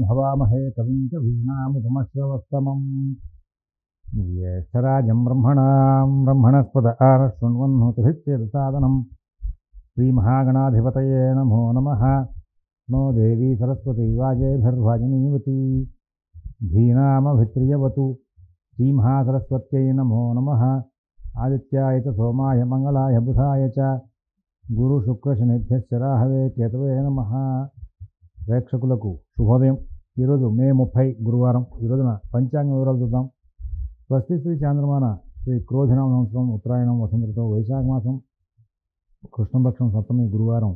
భవామహే కవిం కవీనాముపమశ్రవస్తమం జ్యేష్ఠరాజం బ్రహ్మణస్పద ఆనశృణ్వన్నోతిభిశ్చేదసాదనం శ్రీమహాగణాధిపతయే నమో నమః. నో దేవీ సరస్వతీ వాజేభిర్వాజనీవతి ధీనామభిత్రియవతు. శ్రీమహాసరస్వత్యై నమో నమః. ఆదిత్యాయ చ సోమాయ మంగళాయ బుధాయ చ గురు శుక్ర శనిభ్యశ్చ రాహవే కేతవే నమః. ప్రేక్షకులకు శుభోదయం. ఈరోజు మే 30 గురువారం. ఈ రోజున పంచాంగ వివరాలు చూద్దాం. స్వస్తి శ్రీ చాంద్రమాన శ్రీ క్రోధినామ సంవత్సరం ఉత్తరాయణం వసంతతో వైశాఖ మాసం కృష్ణపక్షం సప్తమి గురువారం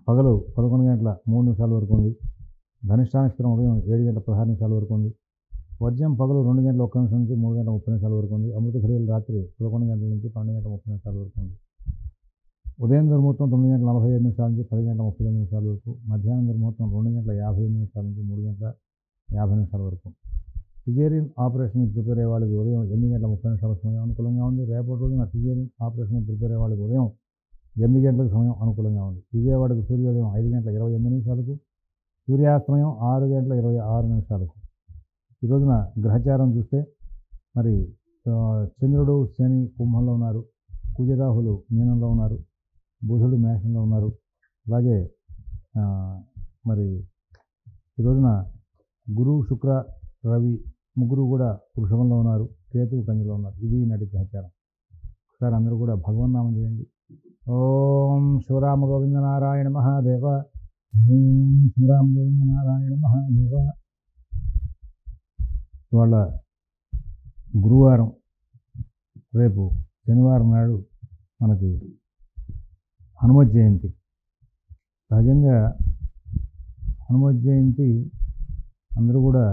పగలు 11 గంటల 3 నిమిషాల వరకు ఉంది. ధనిష్ఠా నక్షత్రం ఉదయం 7 గంటల 16 నిమిషాల వరకు ఉంది. వర్జ్యం పగలు 2 గంటల 1 నిమిషం నుంచి 3 గంటల 30 నిమిషాల వరకు ఉంది. అమృత ఘడియలు రాత్రి 11 గంటల నుంచి 12 గంటల 30 నిమిషాల వరకు ఉంది. ఉదయం దుర్ముహూర్తం 9 గంటల 47 నిమిషాల నుంచి 10 గంటల 39 నిమిషాల వరకు. మధ్యాహ్నం దుర్ముహూర్తం 2 గంటల 58 నిమిషాల నుంచి 3 గంటల 50 నిమిషాల వరకు. సిజేరియన్ ఆపరేషన్ ప్రిపేర్ అయ్యే వాళ్ళకి ఉదయం 8 గంటల 30 నిమిషాల సమయం అనుకూలంగా ఉంది. రేపటి రోజున సిజేరియన్ ఆపరేషన్ ప్రిపేర్ అయ్యే వాళ్ళకి ఉదయం 8 గంటలకు సమయం అనుకూలంగా ఉంది. విజయవాడకు సూర్యోదయం 5 గంటల 28 నిమిషాలకు, సూర్యాస్తమయం 6 గంటల 26 నిమిషాలకు. ఈ రోజున గ్రహచారం చూస్తే మరి చంద్రుడు శని కుంభంలో ఉన్నారు, కుజరాహులు మీనంలో ఉన్నారు, బుధుడు మేషంలో ఉన్నారు. అలాగే మరి ఈ రోజున గురు శుక్ర రవి ముగ్గురు కూడా వృషభంలో ఉన్నారు, కేతువు కన్యలో ఉన్నారు. ఇది నటి గ్రహచారం. ఒకసారి అందరూ కూడా భగవన్నామం చేయండి. ఓం శివరామ గోవింద నారాయణ మహాదేవ. ఓం శివరామ గోవింద నారాయణ మహాదేవ. ఇవాళ గురువారం, రేపు శనివారం నాడు మనకి హనుమత్ జయంతి. సహజంగా హనుమత్ జయంతి అందరూ కూడా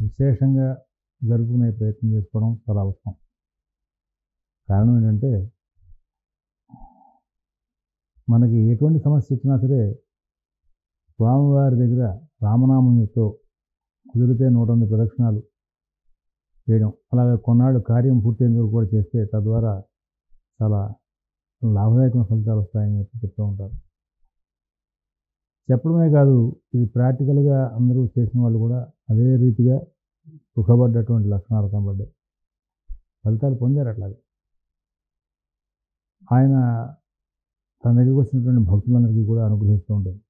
విశేషంగా జరుపుకునే ప్రయత్నం చేసుకోవడం చాలా అవసరం. కారణం ఏంటంటే మనకి ఎటువంటి సమస్య వచ్చినా సరే స్వామివారి దగ్గర రామనామంతో కుదిరితే 108 ప్రదక్షిణాలు చేయడం, అలాగే కొన్నాళ్ళు కార్యం పూర్తయినందుకు కూడా చేస్తే తద్వారా చాలా లాభదాయకమైన ఫలితాలు వస్తాయని చెప్పి చెప్తూ ఉంటారు. చెప్పడమే కాదు, ఇది ప్రాక్టికల్గా అందరూ చేసిన వాళ్ళు కూడా అదే రీతిగా సుఖపడ్డటువంటి లక్షణాలు కనబడ్డాయి, ఫలితాలు పొందారు. అట్లాగే ఆయన తన దగ్గరికి వచ్చినటువంటి భక్తులందరికీ కూడా అనుగ్రహిస్తూ ఉంటారు.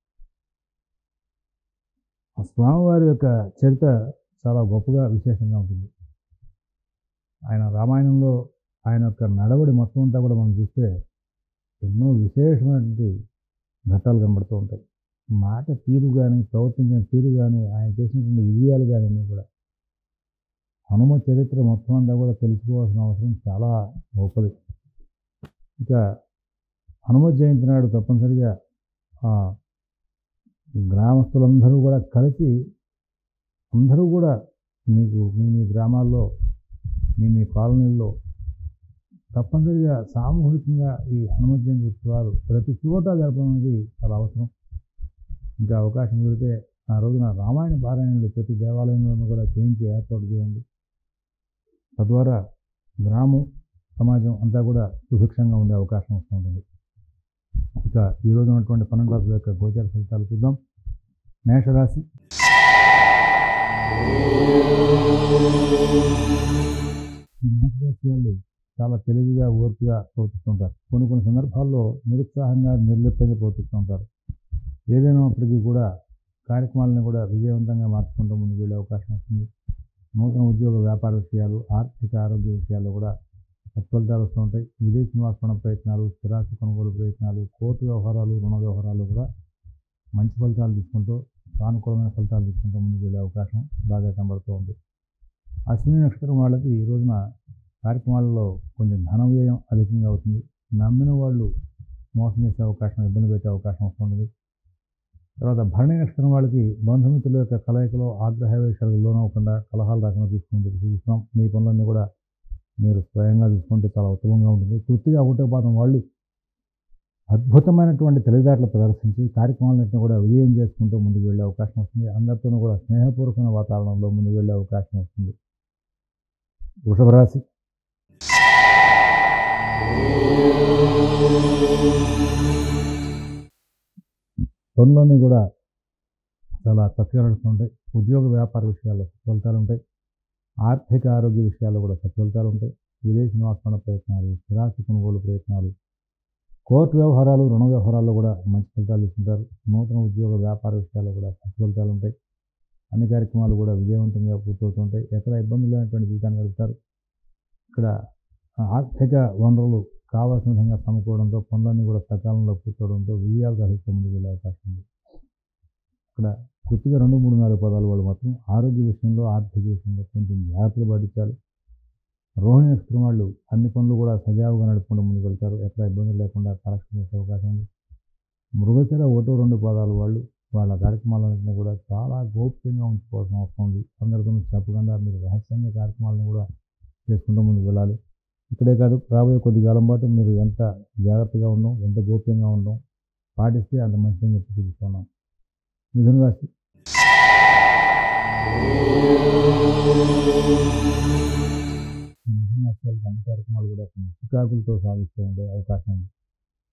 ఆ స్వామివారి యొక్క చరిత్ర చాలా గొప్పగా విశేషంగా ఉంటుంది. ఆయన రామాయణంలో ఆయన యొక్క నడవడి మొత్తం అంతా కూడా మనం చూస్తే ఎన్నో విశేషమైనటువంటి ఘట్టాలు కనబడుతూ ఉంటాయి. మాట తీరు కానీ, ప్రవర్తించిన తీరు కానీ, ఆయన చేసినటువంటి విజయాలు కానీ అన్నీ కూడా హనుమ చరిత్ర మొత్తం అంతా కూడా తెలుసుకోవాల్సిన అవసరం చాలా గొప్పది. ఇక హనుమత్ జయంతి నాడు తప్పనిసరిగా గ్రామస్తులందరూ కూడా కలిసి అందరూ కూడా మీకు మీ గ్రామాల్లో మీ కాలనీల్లో తప్పనిసరిగా సామూహికంగా ఈ హనుమత్ జయంతి ఉత్సవాలు ప్రతి చోట జరపడం అనేది చాలా అవసరం. ఇంకా అవకాశం దొరికితే ఆ రోజున రామాయణ పారాయణలు ప్రతి దేవాలయంలోనూ కూడా చేయించి ఏర్పాటు చేయండి. తద్వారా గ్రామం సమాజం అంతా కూడా సుభిక్షంగా ఉండే అవకాశం వస్తుంది. ఇక ఈరోజు ఉన్నటువంటి 12 రాశుల యొక్క గోచార ఫలితాలు చూద్దాం. మేషరాశి. ఈ మేషరాశి వాళ్ళు చాలా తెలివిగా, ఓర్పుగా ప్రవర్తిస్తుంటారు. కొన్ని సందర్భాల్లో నిరుత్సాహంగా, నిర్లిప్తంగా ప్రవర్తిస్తుంటారు. ఏదైనప్పటికీ కూడా కార్యక్రమాలను కూడా విజయవంతంగా మార్చుకుంటూ ముందుకు వెళ్ళే అవకాశం వస్తుంది. నూతన ఉద్యోగ వ్యాపార విషయాలు, ఆర్థిక ఆరోగ్య విషయాల్లో కూడా సత్ఫలితాలు వస్తూ ఉంటాయి. విదేశీ నివాస ప్రయత్నాలు, స్థిరాస్తి కొనుగోలు ప్రయత్నాలు, కోర్టు వ్యవహారాలు, రుణ వ్యవహారాలు కూడా మంచి ఫలితాలు తీసుకుంటూ, సానుకూలమైన ఫలితాలు తీసుకుంటూ ముందుకు వెళ్ళే అవకాశం బాగా కనబడుతూ ఉంది. అశ్విని నక్షత్రం వాళ్ళకి ఈ రోజున కార్యక్రమాలలో కొంచెం ధన వ్యయం అధికంగా అవుతుంది. నమ్మిన వాళ్ళు మోసం చేసే అవకాశం, ఇబ్బంది పెట్టే అవకాశం వస్తుంది. తర్వాత భరణి నక్షత్రం వాళ్ళకి బంధుమిత్రుల యొక్క కలయికలో ఆగ్రహవేశాలకు లోనవ్వకుండా కలహాలు రాకుండా చూస్తున్నాం. మీ పనులన్నీ కూడా మీరు స్వయంగా చూసుకుంటే చాలా ఉత్తమంగా ఉంటుంది. పూర్తిగా ఒకటో పాదం వాళ్ళు అద్భుతమైనటువంటి తెలివితేటలు ప్రదర్శించి కార్యక్రమాలన్నింటినీ కూడా విజయం చేసుకుంటూ ముందుకు వెళ్ళే అవకాశం వస్తుంది. అందరితోనూ కూడా స్నేహపూర్వకమైన వాతావరణంలో ముందుకు వెళ్ళే అవకాశం వస్తుంది. వృషభ రాశి. పనులన్నీ కూడా చాలా చక్కగా నడుస్తుంటాయి. ఉద్యోగ వ్యాపార విషయాల్లో సత్ఫలితాలు ఉంటాయి. ఆర్థిక ఆరోగ్య విషయాల్లో కూడా సత్ఫలితాలు ఉంటాయి. విదేశీ నివాస ప్రయత్నాలు, స్థిరాస్తి కొనుగోలు ప్రయత్నాలు, కోర్టు వ్యవహారాలు, రుణ వ్యవహారాల్లో కూడా మంచి ఫలితాలు తీసుకుంటారు. నూతన ఉద్యోగ వ్యాపార విషయాల్లో కూడా సత్ఫలితాలు ఉంటాయి. అన్ని కార్యక్రమాలు కూడా విజయవంతంగా పూర్తవుతుంటాయి. ఎక్కడ ఇబ్బందులు లేనటువంటి జీవితాన్ని గడుపుతారు. ఇక్కడ ఆర్థిక వనరులు కావాల్సిన విధంగా సమకూడడంతో పనులన్నీ కూడా సకాలంలో పూర్తవడంతో విజయాలు సాధిస్తూ ముందుకు వెళ్ళే అవకాశం ఉంది. ఇక్కడ కొద్దిగా 2, 3, 4 పదాలు వాళ్ళు మాత్రం ఆరోగ్య విషయంలో, ఆర్థిక విషయంలో కొంచెం జాగ్రత్తలు పాటించాలి. రోహిణి నక్షత్రం వాళ్ళు అన్ని పనులు కూడా సజావుగా నడుపుకుంటూ ముందుకు వెళ్తారు. ఎక్కడ ఇబ్బందులు లేకుండా కలెక్షన్ చేసే అవకాశం ఉంది. మృగశిర 1, 2 పదాలు వాళ్ళు వాళ్ళ కార్యక్రమాలన్నింటినీ కూడా చాలా గోప్యంగా ఉంచుకోవాల్సిన అవసరం ఉంది. అందరితో చెప్పకుండా మీరు రహస్యంగా కార్యక్రమాలను కూడా చేసుకుంటూ ముందుకు వెళ్ళాలి. ఇక్కడే కాదు, రాబోయే కొద్ది కాలం పాటు మీరు ఎంత జాగ్రత్తగా ఉండడం, ఎంత గోప్యంగా ఉండడం పాటిస్తే అంత మంచిదని చెప్పి చూపిస్తున్నాం. మిథున రాశి. మిథున రాశి వాళ్ళకి అన్ని కార్యక్రమాలు కూడా కొన్ని చికాకులతో సాగిస్తూ ఉండే అవకాశం ఉంది.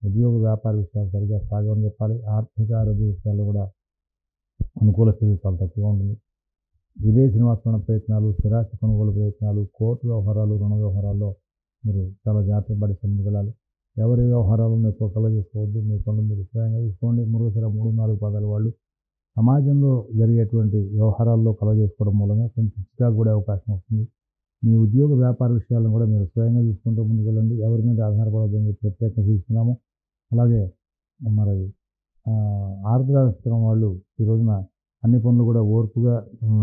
ఉద్యోగ వ్యాపార విషయాలు సరిగ్గా సాగమని చెప్పాలి. ఆర్థిక ఆరోగ్య విషయాల్లో కూడా అనుకూల స్థితి చాలా తక్కువగా ఉంటుంది. విదేశీ నివాస ప్రయత్నాలు, స్థిరాస్తి కొనుగోలు ప్రయత్నాలు, కోర్టు వ్యవహారాలు, రుణ వ్యవహారాల్లో మీరు చాలా జాగ్రత్త పడి ముందుకు వెళ్ళాలి. ఎవరి వ్యవహారాలను ఎక్కువ కలగ చేసుకోవద్దు. మీ పనులు మీరు స్వయంగా తీసుకోండి. మృగశిర 3, 4 పదాల వాళ్ళు సమాజంలో జరిగేటువంటి వ్యవహారాల్లో కలగ చేసుకోవడం మూలంగా కొంచెం చికాకు పడే అవకాశం వస్తుంది. మీ ఉద్యోగ వ్యాపార విషయాలను కూడా మీరు స్వయంగా చూసుకుంటూ ముందుకు వెళ్ళండి. ఎవరి మీద ఆధారపడవద్దని చెప్పి ప్రత్యేకంగా చూస్తున్నాము. అలాగే మరి ఆర్థిక నక్షత్రం వాళ్ళు ఈ రోజున అన్ని పనులు కూడా ఓర్పుగా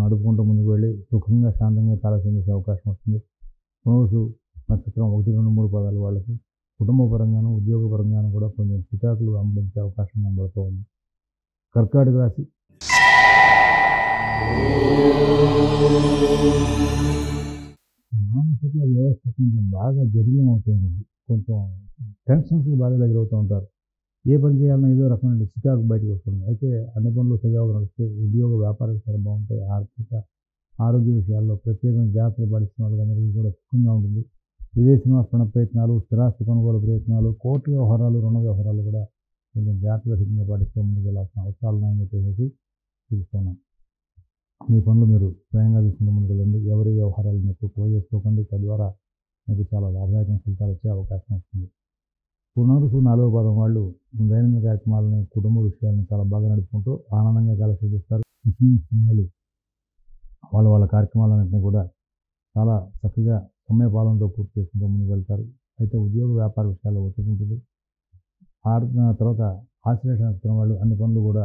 నడుపుకుంటూ ముందుకు వెళ్ళి సుఖంగా, శాంతంగా కాలక్షేపం చేసే అవకాశం వస్తుంది. పునరుసు నక్షత్రం 1, 2, 3 పదాలు వాళ్ళకి కుటుంబ పరంగాను, ఉద్యోగ పరంగాను కూడా కొంచెం చికాకులు వెంబడించే అవకాశం కనబడుతూ ఉంది. కర్కాటక రాశి. మానసిక వ్యవస్థ కొంచెం బాగా జటిలం అవుతుంది. కొంచెం టెన్షన్స్ బాగా దగ్గరవుతూ ఉంటారు. ఏ పని చేయాలన్నా ఏదో రకమైన చికాకు బయటకు వస్తుంది. అయితే అన్ని పనులు సజావుగా నడిస్తే ఉద్యోగ వ్యాపార విషయాలు బాగుంటాయి. ఆర్థిక ఆరోగ్య విషయాల్లో ప్రత్యేకంగా జాగ్రత్తలు పాటిస్తున్న వాళ్ళందరికీ కూడా సుఖంగా ఉంటుంది. విదేశీ నివాస ప్రయత్నాలు, స్థిరాస్తి కొనుగోలు ప్రయత్నాలు, కోర్టు వ్యవహారాలు, రుణ వ్యవహారాలు కూడా కొంచెం జాగ్రత్తగా సిద్ధంగా పాటిస్తూ ముందుకు వెళ్ళాల్సిన అవసరాలు ఉన్నాయని చెప్పేసి చూస్తున్నాం. మీ పనులు మీరు స్వయంగా తీసుకుంటూ ముందుకు వెళ్ళండి. ఎవరి వ్యవహారాలను ఎక్కువ క్లోజ్ చేసుకోకండి. తద్వారా మీకు చాలా లాభదాయకమైన ఫలితాలు వచ్చే అవకాశం వస్తుంది. పునరుసు 4వ పదం వాళ్ళు దైనందిన కార్యక్రమాలని, కుటుంబ విషయాలను చాలా బాగా నడుపుకుంటూ ఆనందంగా కాలక్షేపం చేస్తారు. వాళ్ళు వాళ్ళ కార్యక్రమాలన్నింటినీ కూడా చాలా చక్కగా సమయపాలనతో పూర్తి చేసుకుంటూ ముందుకు వెళ్తారు. అయితే ఉద్యోగ వ్యాపార విషయాల్లో ఒత్తిడి ఉంటుంది. తర్వాత ఆశ్లేష నక్షత్రం వాళ్ళు అన్ని పనులు కూడా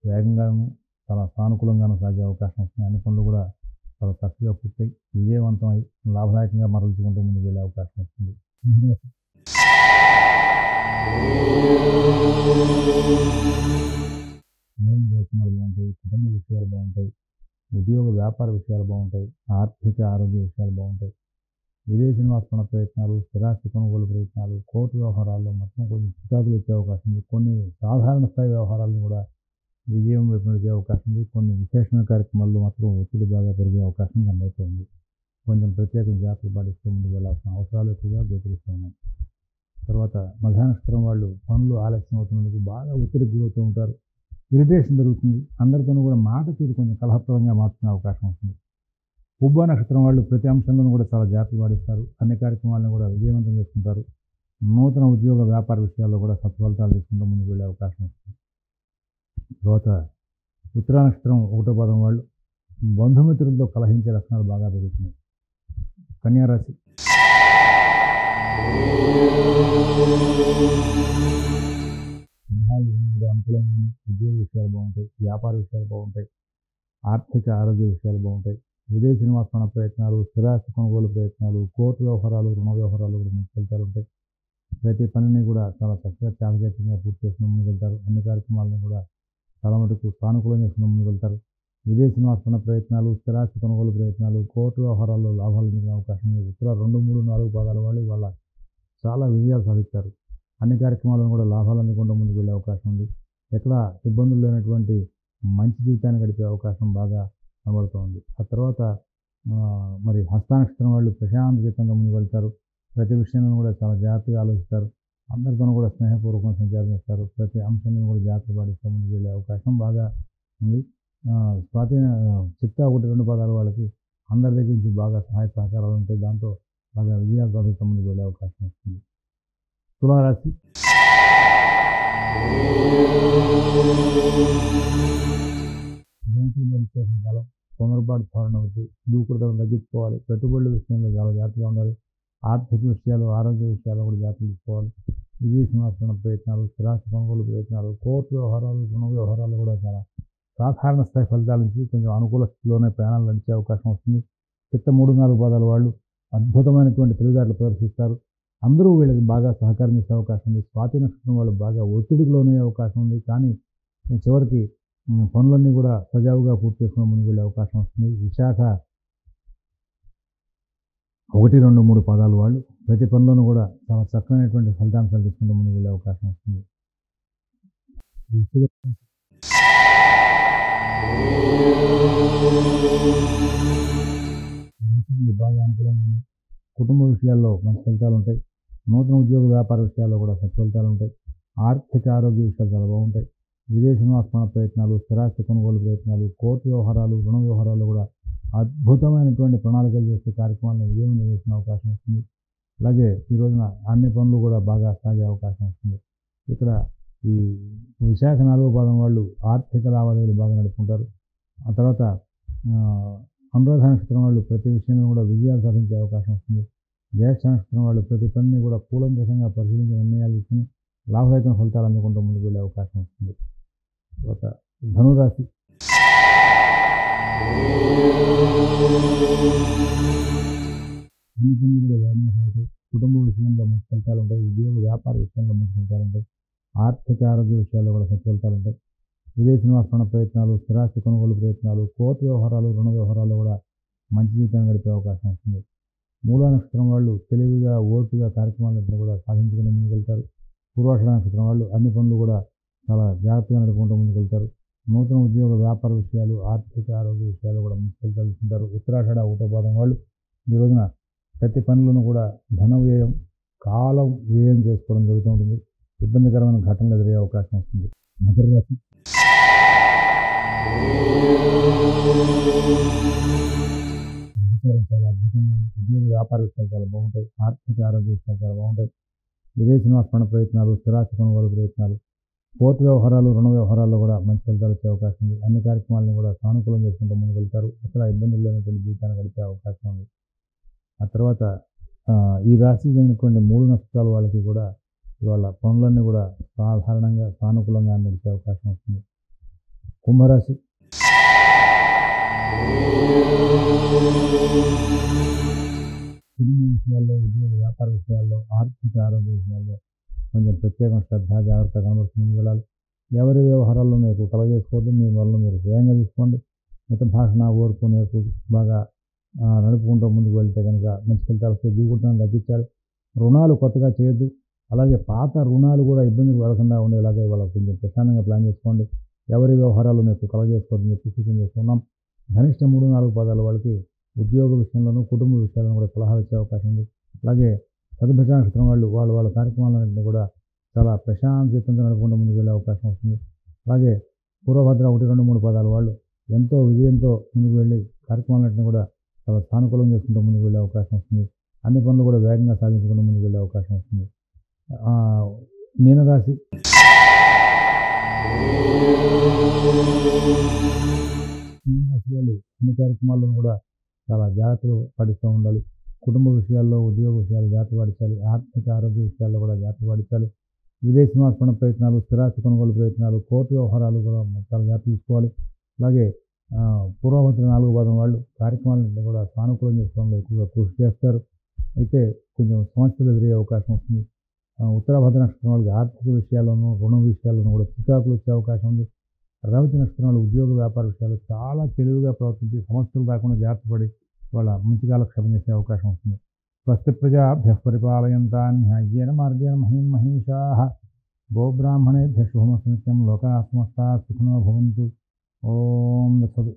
వేగంగాను, చాలా సానుకూలంగాను సాగే అవకాశం వస్తుంది. అన్ని పనులు కూడా చాలా చక్కగా పూర్తయి విజయవంతమై లాభదాయకంగా మరల్చుకుంటూ ముందుకు వెళ్ళే అవకాశం వస్తుంది. కార్యక్రమాలు బాగుంటాయి. కుటుంబ విషయాలు బాగుంటాయి. ఉద్యోగ వ్యాపార విషయాలు బాగుంటాయి. ఆర్థిక ఆరోగ్య విషయాలు బాగుంటాయి. విదేశీ నివాస ప్రయత్నాలు, స్థిరాస్తి కొనుగోలు ప్రయత్నాలు, కోర్టు వ్యవహారాల్లో మొత్తం కొంచెం చికాకులు వచ్చే అవకాశం ఉంది. కొన్ని సాధారణ స్థాయి వ్యవహారాలను కూడా విజయం వైపు నడిచే అవకాశం ఉంది. కొన్ని విశేషమైన కార్యక్రమాల్లో మాత్రం ఒత్తిడి బాగా పెరిగే అవకాశం కనబడుతుంది. కొంచెం ప్రత్యేక జాగ్రత్తలు పాటిస్తూ ముందుకు వెళ్ళాల్సిన అవసరాలు ఎక్కువగా గోచరిస్తూ ఉన్నాయి. తర్వాత మఘ నక్షత్రం వాళ్ళు పనులు ఆలస్యం అవుతున్నందుకు బాగా ఒత్తిడికి గురవుతూ ఉంటారు. ఇరిటేషన్ జరుగుతుంది. అందరితోనూ కూడా మాట తీరు కొంచెం కలహప్రదంగా మార్చుకునే అవకాశం వస్తుంది. పుబ్బ నక్షత్రం వాళ్ళు ప్రతి అంశంలోనూ కూడా చాలా జాగ్రత్తలు పాటిస్తారు. అన్ని కార్యక్రమాలను కూడా విజయవంతం చేసుకుంటారు. నూతన ఉద్యోగ వ్యాపార విషయాల్లో కూడా సత్ఫలితాలు తీసుకుంటూ ముందుకు వెళ్ళే అవకాశం వస్తుంది. తర్వాత ఉత్తరా నక్షత్రం 1వ పదం వాళ్ళు బంధుమిత్రులతో కలహించే లక్షణాలు బాగా పెరుగుతున్నాయి. కన్యా రాశి. కూడా అనుకూలంగా ఉన్నాయి. ఉద్యోగ విషయాలు బాగుంటాయి. వ్యాపార విషయాలు బాగుంటాయి. ఆర్థిక ఆరోగ్య విషయాలు బాగుంటాయి. విదేశీ నివాస ప్రయత్నాలు, స్థిరాస్తి కొనుగోలు ప్రయత్నాలు, కోర్టు వ్యవహారాలు, రుణ వ్యవహారాలు కూడా మంచి ఫలితాలు ఉంటాయి. ప్రతి పనిని కూడా చాలా చక్కగా చాకచక్యంగా పూర్తి చేసుకుని ముందుకు వెళ్తారు. అన్ని కార్యక్రమాలను కూడా చాలా మటుకు సానుకూలంగా చేసుకుని ముందుకు వెళ్తారు. విదేశీ నివాస ప్రయత్నాలు, స్థిరాస్తి కొనుగోలు ప్రయత్నాలు, కోర్టు వ్యవహారాల్లో లాభాలు పొందే అవకాశం ఉంది. ఉత్తర 2, 3, 4 పదాల వాళ్ళు వాళ్ళ చాలా విజయాలు సాధిస్తారు. అన్ని కార్యక్రమాలను కూడా లాభాలు అందుకుంటూ ముందుకు వెళ్ళే అవకాశం ఉంది. ఎక్కడ ఇబ్బందులు లేనటువంటి మంచి జీవితాన్ని గడిపే అవకాశం బాగా కనబడుతోంది. ఆ తర్వాత మరి హస్తానక్షత్రం వాళ్ళు ప్రశాంతచిత్తంగా ముందుకు వెళ్తారు. ప్రతి విషయంలో కూడా చాలా జాగ్రత్తగా ఆలోచిస్తారు. అందరితోనూ కూడా స్నేహపూర్వకంగా సంచారం చేస్తారు. ప్రతి అంశంలో కూడా జాగ్రత్త పాటిస్తూ ముందుకు వెళ్ళే అవకాశం బాగా ఉంది. స్వాతి చిత్తా 1, 2 పదాల వాళ్ళకి అందరి దగ్గర నుంచి బాగా సహాయ సహకారాలు ఉంటాయి. దాంతో బాగా విజయాలు సాధించే ముందుకు వెళ్ళే అవకాశం వస్తుంది. తులారాశి జాగ్రత్తలు పడిచేసిన కాలం, తొందరపాటు ధోరణి అవుతుంది. దూకుడుతనం తగ్గించుకోవాలి. పెట్టుబడుల విషయంలో చాలా జాగ్రత్తగా ఉండాలి. ఆర్థిక విషయాలు, ఆరోగ్య విషయాల్లో కూడా జాగ్రత్తలు తీసుకోవాలి. విదేశీ నివాస ప్రయత్నాలు, స్థిరాస్తి కొనుగోలు ప్రయత్నాలు, కోర్టు వ్యవహారాలు, రుణ వ్యవహారాలు కూడా చాలా సాధారణ స్థాయి ఫలితాల నుంచి కొంచెం అనుకూల స్థితిలోనే ప్రయాణాలు నడిచే అవకాశం వస్తుంది. చిత్త 3, 4 పాదాల వాళ్ళు అద్భుతమైనటువంటి తెలివితేటలు ప్రదర్శిస్తారు. అందరూ వీళ్ళకి బాగా సహకారం చేసే అవకాశం ఉంది. స్వాతి నక్షత్రం వాళ్ళు బాగా ఒత్తిడికి లోనయ్యే అవకాశం ఉంది. కానీ చివరికి పనులన్నీ కూడా సజావుగా పూర్తి చేసుకుని ముందుకు వెళ్ళే అవకాశం వస్తుంది. విశాఖ 1, 2, 3 పాదాలు వాళ్ళు ప్రతి పనిలోనూ కూడా చాలా చక్కనైనటువంటి ఫలితాంశాలు తీసుకుంటూ ముందుకు వెళ్ళే అవకాశం వస్తుంది. బాగా అనుకూలంగా ఉన్నాయి. కుటుంబ విషయాల్లో మంచి ఫలితాలు ఉంటాయి. నూతన ఉద్యోగ వ్యాపార విషయాల్లో కూడా సత్ఫలితాలు ఉంటాయి. ఆర్థిక ఆరోగ్య విషయాలు చాలా బాగుంటాయి. విదేశీ నివాస ప్రయత్నాలు, స్థిరాస్తి కొనుగోలు ప్రయత్నాలు, కోర్టు వ్యవహారాలు, రుణ వ్యవహారాలు కూడా అద్భుతమైనటువంటి ప్రణాళికలు చేసే కార్యక్రమాలను విజయవంతం చేసిన అవకాశం వస్తుంది. అలాగే ఈ రోజున అన్ని పనులు కూడా బాగా సాగే అవకాశం వస్తుంది. ఇక్కడ ఈ విశాఖ 4వ పాదం వాళ్ళు ఆర్థిక లావాదేవీలు బాగా నడుపుకుంటారు. ఆ తర్వాత అనురాధ నక్షత్రం వాళ్ళు ప్రతి విషయంలో కూడా విజయాలు సాధించే అవకాశం వస్తుంది. జ్యేష్ఠ నక్షత్రం వాళ్ళు ప్రతి పనిని కూడా కూలంకషంగా పరిశీలించి నిర్ణయాలు తీసుకుని లాభదాయకమైన ఫలితాలు అందుకుంటూ ముందుకు వెళ్ళే అవకాశం వస్తుంది. తర్వాత ధనురాశి అన్ని పనులు కూడా వేగంగా సాగుతాయి. కుటుంబ విషయంలో మంచి ఫలితాలు ఉంటాయి. ఉద్యోగ వ్యాపార విషయంలో మంచి ఫలితాలు ఉంటాయి. ఆర్థిక ఆరోగ్య విషయాల్లో కూడా సత్ఫలితాలు ఉంటాయి. విదేశీ నివాస ప్రయత్నాలు, స్థిరాస్తి కొనుగోలు ప్రయత్నాలు, కోర్టు వ్యవహారాలు, రుణ వ్యవహారాల్లో కూడా మంచి జీవితాన్ని గడిపే అవకాశం వస్తుంది. మూలా నక్షత్రం వాళ్ళు తెలివిగా, ఓర్పుగా కార్యక్రమాలన్నింటినీ కూడా సాధించుకుని ముందుకు వెళ్తారు. పూర్వాషాఢ నక్షత్రం వాళ్ళు అన్ని పనులు కూడా చాలా జాగ్రత్తగా నడుపుకుంటూ ముందుకు వెళ్తారు. నూతన ఉద్యోగ వ్యాపార విషయాలు, ఆర్థిక ఆరోగ్య విషయాలు కూడా మంచి ఫలితాలు తీసుకుంటారు. ఉత్తరాషాఢ 1వ పాదం వాళ్ళు ఈ రోజున ప్రతి పనులను కూడా ధన వ్యయం, కాలం వ్యయం చేసుకోవడం జరుగుతూ ఉంటుంది. ఇబ్బందికరమైన ఘటనలు ఎదురయ్యే అవకాశం వస్తుంది. మకర రాశి చాలా అద్భుతంగా ఉంది. ఉద్యోగ వ్యాపార విషయాలు చాలా బాగుంటాయి. ఆర్థిక ఆరోగ్య విషయాలు చాలా బాగుంటాయి. విదేశీ నివాస ప్రయత్నాలు, స్థిరాస్తి కొనుగోలు ప్రయత్నాలు, కోర్టు వ్యవహారాలు, రుణ వ్యవహారాల్లో కూడా మంచి ఫలితాలు వచ్చే అవకాశం ఉంది. అన్ని కార్యక్రమాలను కూడా సానుకూలం చేసుకుంటూ ముందుకు వెళ్తారు. ఎక్కడ ఇబ్బందులు లేనటువంటి జీవితాన్ని గడిపే అవకాశం ఉంది. ఆ తర్వాత ఈ రాశికి చెందినటువంటి 3 నక్షత్రాల వాళ్ళకి కూడా వాళ్ళ పనులన్నీ కూడా సాధారణంగా సానుకూలంగా నడిచే అవకాశం వస్తుంది. కుంభరాశి కుటుంబ విషయాల్లో, ఉద్యోగ వ్యాపార విషయాల్లో, ఆర్థిక ఆరోగ్య విషయాల్లో కొంచెం ప్రత్యేక శ్రద్ధ, జాగ్రత్త కనబడుతూ ముందుకు వెళ్ళాలి. ఎవరి వ్యవహారాల్లో మీకు కలగజేసుకోవద్దు. మీ వల్ల మీరు స్వయంగా చూసుకోండి. మిత భాషణ, ఓర్పు, నేర్పు బాగా నడుపుకుంటూ ముందుకు వెళ్తే కనుక మంచి ఫలితాలు వస్తే దూకుడుతనం తగ్గించాలి. రుణాలు కొత్తగా చేయొద్దు. అలాగే పాత రుణాలు కూడా ఇబ్బందులు పడకుండా ఉండేలాగా ఇవాళ కొంచెం ప్రశాంతంగా ప్లాన్ చేసుకోండి. ఎవరి వ్యవహారాలు మీకు కలగజేసుకోవద్దని చెప్పి సూచన చేస్తున్నాం. ధనిష్ట 3, 4 పాదాల వాళ్ళకి ఉద్యోగ విషయంలోనూ, కుటుంబ విషయాలను కూడా సలహాలు ఇచ్చే అవకాశం ఉంది. అలాగే శతభిష నక్షత్రం వాళ్ళు వాళ్ళ కార్యక్రమాలన్నింటినీ కూడా చాలా ప్రశాంతతంగా నడుపుకుంటూ ముందుకు వెళ్ళే అవకాశం వస్తుంది. అలాగే పూర్వభద్ర 1, 2, 3 పాదాల వాళ్ళు ఎంతో విజయంతో ముందుకు వెళ్ళి కార్యక్రమాలన్నింటినీ కూడా చాలా సానుకూలం చేసుకుంటూ ముందుకు వెళ్ళే అవకాశం వస్తుంది. అన్ని పనులు కూడా వేగంగా సాధించుకుంటూ ముందుకు వెళ్ళే అవకాశం వస్తుంది. మీనరాశి వాళ్ళు అన్ని కార్యక్రమాలను కూడా చాలా జాగ్రత్తలు పాటిస్తూ ఉండాలి. కుటుంబ విషయాల్లో, ఉద్యోగ విషయాలు జాగ్రత్త పాటించాలి. ఆర్థిక ఆరోగ్య విషయాల్లో కూడా జాగ్రత్త పాటించాలి. విదేశీ నివాస ప్రయత్నాలు, స్థిరాస్తి కొనుగోలు ప్రయత్నాలు, కోర్టు వ్యవహారాలు కూడా చాలా జాగ్రత్త తీసుకోవాలి. అలాగే పూర్వభద్ర 4వ పాదం వాళ్ళు కార్యక్రమాలన్నింటినీ కూడా సానుకూలం చేసుకోవడంలో ఎక్కువగా కృషి చేస్తారు. అయితే కొంచెం సమస్యలు ఎదురయ్యే అవకాశం వస్తుంది. ఉత్తరాభద్ర నక్షత్రం వాళ్ళకి ఆర్థిక విషయాల్లోనూ, రుణ విషయాల్లోనూ కూడా చికాకులు వచ్చే అవకాశం ఉంది. రేవతి నక్షత్రం వాళ్ళు ఉద్యోగ వ్యాపార విషయాలు చాలా తెలివిగా ప్రవర్తించి సమస్యలు రాకుండా జాగ్రత్త పడి వాళ్ళ మంచి కాలక్షేపం చేసే అవకాశం వస్తుంది. స్వస్తి ప్రజాభ్యః పరిపాలయంతాం న్యాయ్యేన మార్గేణ మహీం మహీషాః గోబ్రాహ్మణేభ్యః శుభమస్తు నిత్యం. లోకాః సమస్తాః సుఖినో భవంతు. ఓం తత్సత్.